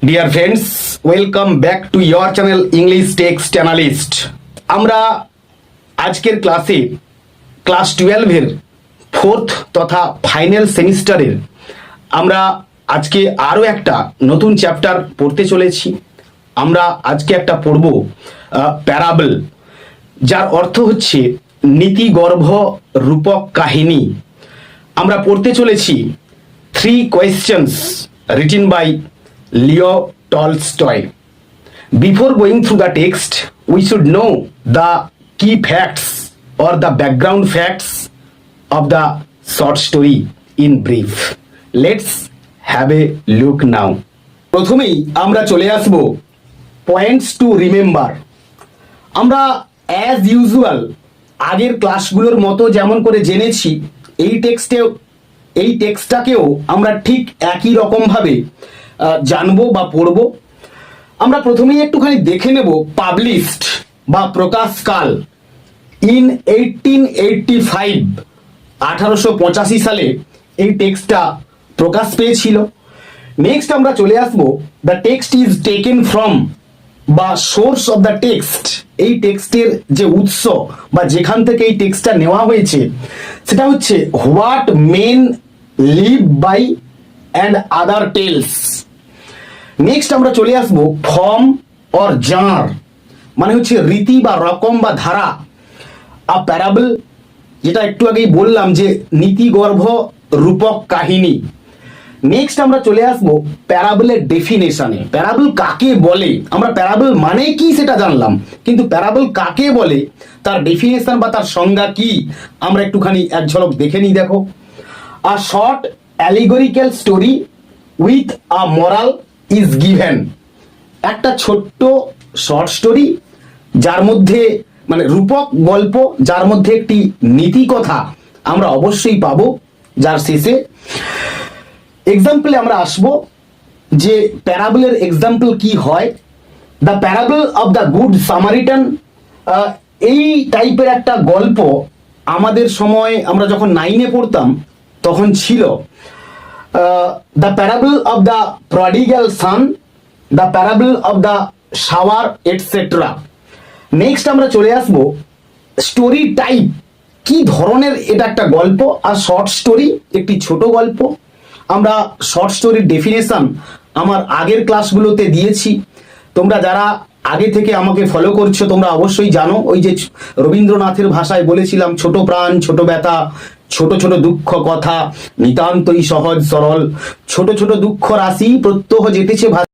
Dear friends, welcome back to your channel English text analyst. আমরা আজকের ক্লাসে class 12-এর fourth তথা ফাইনাল সেমিস্টারের আমরা আজকে আরও একটা নতুন চ্যাপ্টার পড়তে চলেছি। আমরা আজকে একটা পড়ব প্যারাবল, যার অর্থ হচ্ছে নীতিগর্ভ রূপক কাহিনী। আমরা পড়তে চলেছি 3 questions written by Leo Tolstoy. Before going through the text, we should know the key facts or the background facts of the short story in brief. Let's have a look now. প্রথমেই আমরা চলে আসব points to remember. আমরা as usual আগের ক্লাসগুলোর মতো যেমন করে জেনেছি, এই টেক্সটটাকেও আমরা ঠিক একই রকমভাবে জানবো বা পড়বো। আমরা প্রথমেই একটুখানি দেখে নেব পাবলিশড বা প্রকাশকাল ইন 1885, 1885 সালে এই টেক্সটটা প্রকাশ পেয়েছিল। নেক্সট আমরা চলে আসবো the text is taken from বা সোর্স অফ দ্য টেক্সট। এই টেক্সটের যে উৎস বা যেখান থেকে এই টেক্সটটা নেওয়া হয়েছে সেটা হচ্ছে what men live by and other tales. Next আমরা চলে আসবো ফর্ম অর জার, মানে হচ্ছে রীতি বা রকম বা ধারা। আ প্যারাবল, যেটা একটু আগেই বললাম যে নীতিগর্ভ রূপক কাহিনী। নেক্সট আমরা চলে আসবো প্যারাবলের ডেফিনেশনে। প্যারাবল কাকে বলে? আমরা প্যারাবল মানে কি সেটা জানলাম, কিন্তু প্যারাবল কাকে বলে তার ডেফিনেশন বা তার সংজ্ঞা কি আমরা একটুখানি এক ঝলক দেখে নিই। দেখো, a short allegorical story with a moral is given. একটা ছোট্ট শর্ট স্টোরি যার মধ্যে মানে রূপক গল্প, যার মধ্যে একটি নীতি কথা আমরা অবশ্যই পাবো, যার শেষে এক্সাম্পলে আমরা আসবো যে প্যারাবলের এক্সাম্পল কি হয়। The parable of the good Samaritan, এই টাইপের একটা গল্প আমাদের সময় আমরা যখন 9-এ পড়তাম তখন ছিল। The parable of the prodigal son, the parable of the sower etcetera. Next আমরা চলে আসবো স্টোরি টাইপ, কি ধরনের এটা একটা গল্প। আর শর্ট স্টোরি একটি ছোট গল্প। আমরা শর্ট স্টোরির ডেফিনেশন আমার আগের ক্লাসগুলোতে দিয়েছি। তোমরা যারা আগে থেকে আমাকে ফলো করছো তোমরা অবশ্যই জানো, ওই যে রবীন্দ্রনাথের ভাষায় বলেছিলাম, ছোট প্রাণ ছোট ব্যথা, ছোট ছোট দুঃখ কথা, নিতান্তই সহজ সরল, ছোট ছোট দুঃখ রাশি প্রত্যহ যেতেছে